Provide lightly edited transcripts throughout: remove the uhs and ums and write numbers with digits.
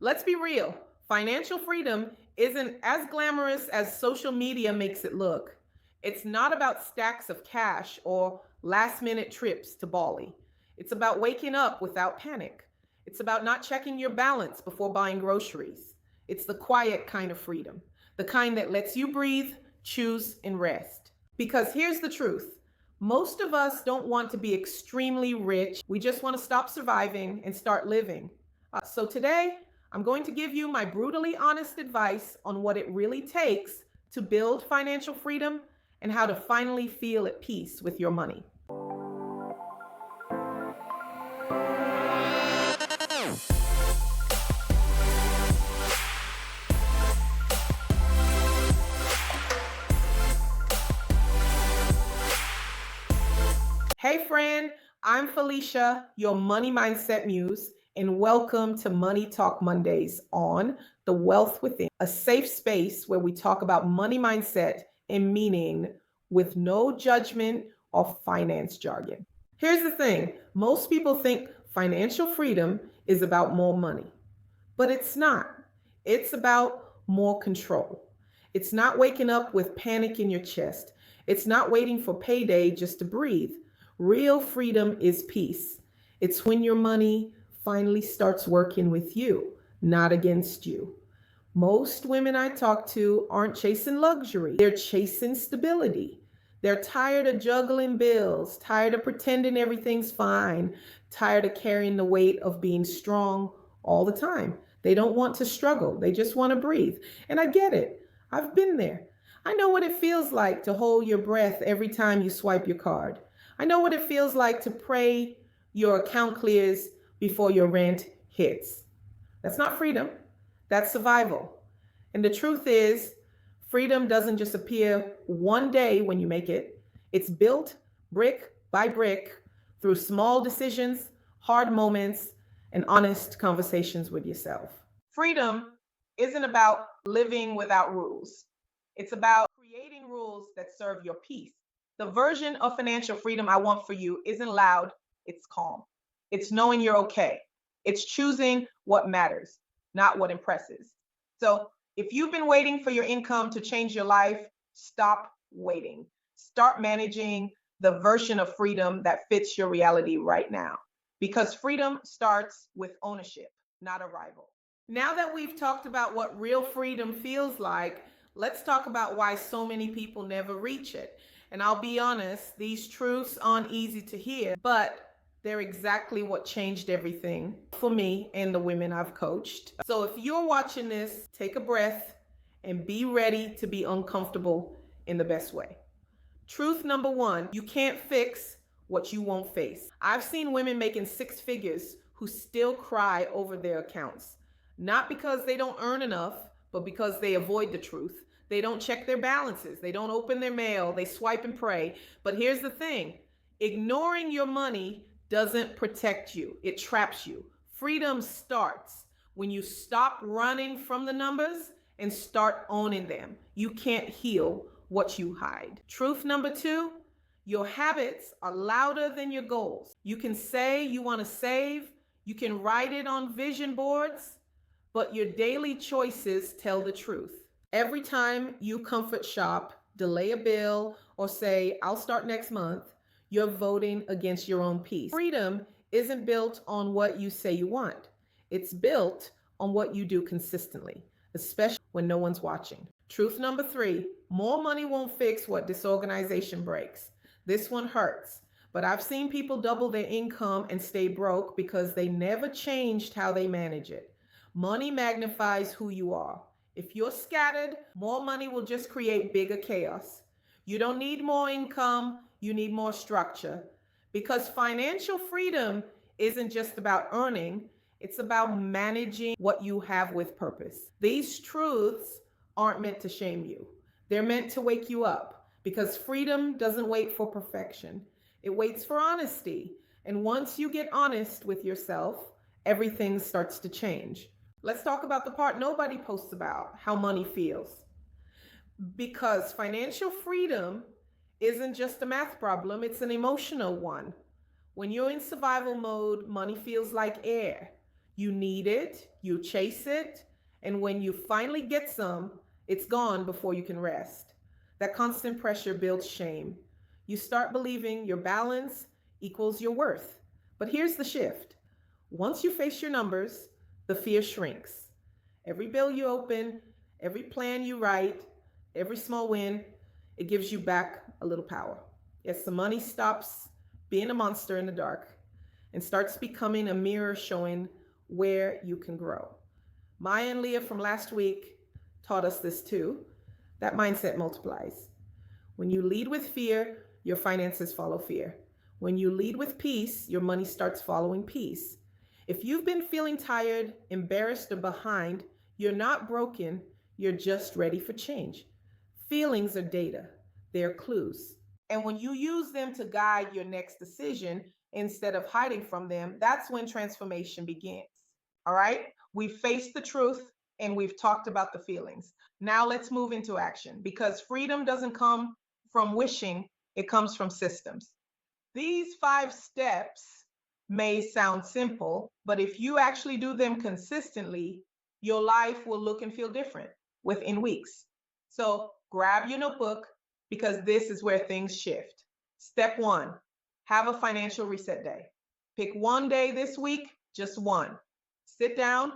Let's be real. Financial freedom isn't as glamorous as social media makes it look. It's not about stacks of cash or last minute trips to Bali. It's about waking up without panic. It's about not checking your balance before buying groceries. It's the quiet kind of freedom, the kind that lets you breathe, choose, and rest. Because here's the truth, most of us don't want to be extremely rich. We just want to stop surviving and start living. So today, I'm going to give you my brutally honest advice on what it really takes to build financial freedom and how to finally feel at peace with your money. Hey, friend, I'm Felicia, your money mindset muse, and welcome to Money Talk Mondays on The Wealth Within, a safe space where we talk about money mindset and meaning with no judgment or finance jargon. Here's the thing, most people think financial freedom is about more money, but it's not. It's about more control. It's not waking up with panic in your chest. It's not waiting for payday just to breathe. Real freedom is peace. It's when your money finally starts working with you, not against you. Most women I talk to aren't chasing luxury, they're chasing stability. They're tired of juggling bills, tired of pretending everything's fine, tired of carrying the weight of being strong all the time. They don't want to struggle, they just want to breathe. And I get it, I've been there. I know what it feels like to hold your breath every time you swipe your card. I know what it feels like to pray your account clears before your rent hits. That's not freedom, that's survival. And the truth is, freedom doesn't just appear one day when you make it. It's built brick by brick through small decisions, hard moments, and honest conversations with yourself. Freedom isn't about living without rules. It's about creating rules that serve your peace. The version of financial freedom I want for you isn't loud, it's calm. It's knowing you're okay. It's choosing what matters, not what impresses. So if you've been waiting for your income to change your life, stop waiting. Start managing the version of freedom that fits your reality right now. Because freedom starts with ownership, not arrival. Now that we've talked about what real freedom feels like, let's talk about why so many people never reach it. And I'll be honest, these truths aren't easy to hear, but they're exactly what changed everything for me and the women I've coached. So if you're watching this, take a breath and be ready to be uncomfortable in the best way. Truth number one, you can't fix what you won't face. I've seen women making six figures who still cry over their accounts, not because they don't earn enough, but because they avoid the truth. They don't check their balances. They don't open their mail. They swipe and pray. But here's the thing, ignoring your money doesn't protect you. It traps you. Freedom starts when you stop running from the numbers and start owning them. You can't heal what you hide. Truth number two, your habits are louder than your goals. You can say you want to save. You can write it on vision boards, but your daily choices tell the truth. Every time you comfort shop, delay a bill, or say, I'll start next month, you're voting against your own peace. Freedom isn't built on what you say you want. It's built on what you do consistently, especially when no one's watching. Truth number three, more money won't fix what disorganization breaks. This one hurts, but I've seen people double their income and stay broke because they never changed how they manage it. Money magnifies who you are. If you're scattered, more money will just create bigger chaos. You don't need more income, you need more structure. Because financial freedom isn't just about earning, it's about managing what you have with purpose. These truths aren't meant to shame you. They're meant to wake you up because freedom doesn't wait for perfection. It waits for honesty. And once you get honest with yourself, everything starts to change. Let's talk about the part nobody posts about, how money feels. Because financial freedom isn't just a math problem, it's an emotional one. When you're in survival mode, money feels like air. You need it, you chase it, and when you finally get some, it's gone before you can rest. That constant pressure builds shame. You start believing your balance equals your worth. But here's the shift: once you face your numbers, the fear shrinks. Every bill you open, every plan you write, every small win, it gives you back a little power. Yes, the money stops being a monster in the dark and starts becoming a mirror showing where you can grow. Maya and Leah from last week taught us this too. That mindset multiplies. When you lead with fear, your finances follow fear. When you lead with peace, your money starts following peace. If you've been feeling tired, embarrassed, or behind, you're not broken, you're just ready for change. Feelings are data, they're clues. And when you use them to guide your next decision instead of hiding from them, that's when transformation begins. All right? We've faced the truth and we've talked about the feelings. Now let's move into action, because freedom doesn't come from wishing, it comes from systems. These 5 steps may sound simple, but if you actually do them consistently, your life will look and feel different within weeks. So grab your notebook, because this is where things shift. Step 1: have a financial reset day. Pick one day this week, just one. Sit down,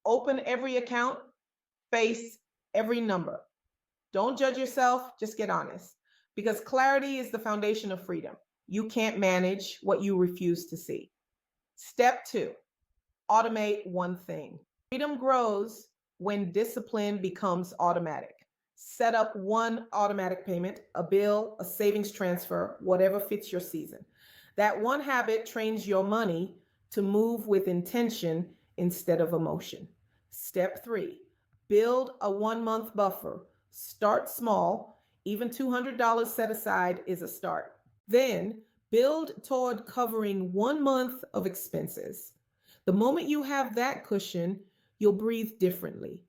open every account, face every number. Don't judge yourself, just get honest. Because clarity is the foundation of freedom. You can't manage what you refuse to see. Step 2: automate one thing. Freedom grows when discipline becomes automatic. Set up one automatic payment, a bill, a savings transfer, whatever fits your season. That one habit trains your money to move with intention instead of emotion. Step 3: build a 1 month buffer. Start small. Even $200 set aside is a start. Then build toward covering 1 month of expenses. The moment you have that cushion, you'll breathe differently,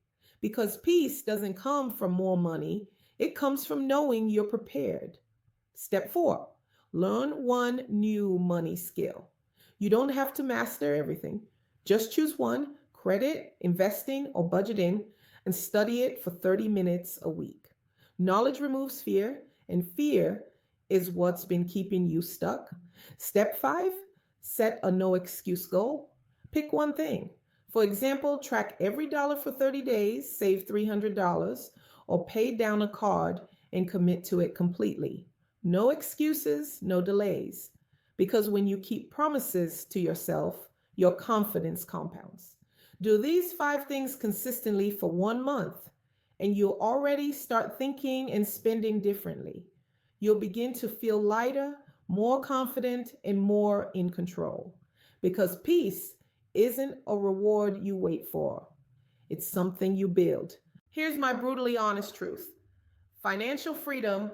because peace doesn't come from more money, it comes from knowing you're prepared. Step 4: learn one new money skill. You don't have to master everything. Just choose one: credit, investing, or budgeting, and study it for 30 minutes a week. Knowledge removes fear, and fear is what's been keeping you stuck. Step 5: set a no excuse goal. Pick one thing. For example, track every dollar for 30 days, save $300, or pay down a card and commit to it completely. No excuses, no delays. Because when you keep promises to yourself, your confidence compounds. Do these 5 things consistently for 1 month, and you'll already start thinking and spending differently. You'll begin to feel lighter, more confident, and more in control. Because peace isn't a reward you wait for, it's something you build. Here's my brutally honest truth: financial freedom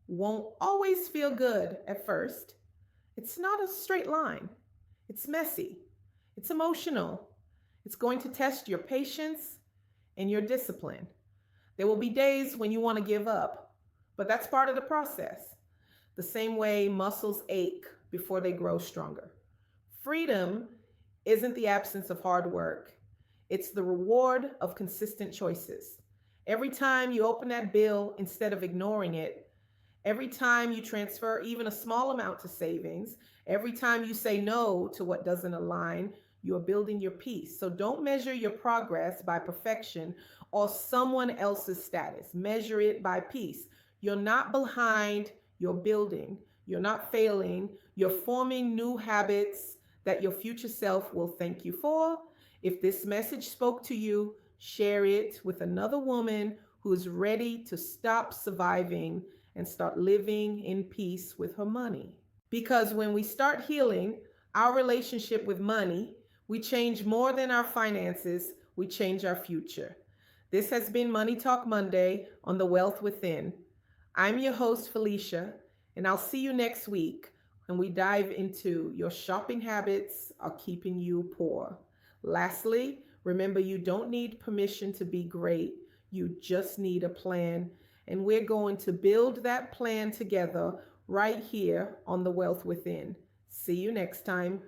won't always feel good at first. It's not a straight line, it's messy, it's emotional, it's going to test your patience and your discipline. There will be days when you want to give up, but that's part of the process. The same way muscles ache before they grow stronger. Freedom isn't the absence of hard work, it's the reward of consistent choices. Every time you open that bill instead of ignoring it, every time you transfer even a small amount to savings, every time you say no to what doesn't align, you are building your peace. So don't measure your progress by perfection or someone else's status. Measure it by peace. You're not behind, you're building. You're not failing, you're forming new habits that your future self will thank you for. If this message spoke to you, share it with another woman who's ready to stop surviving and start living in peace with her money. Because when we start healing our relationship with money, we change more than our finances, we change our future. This has been Money Talk Monday on The Wealth Within. I'm your host, Felicia, and I'll see you next week when we dive into your shopping habits are keeping you poor. Lastly, remember, you don't need permission to be great. You just need a plan. And we're going to build that plan together right here on The Wealth Within. See you next time.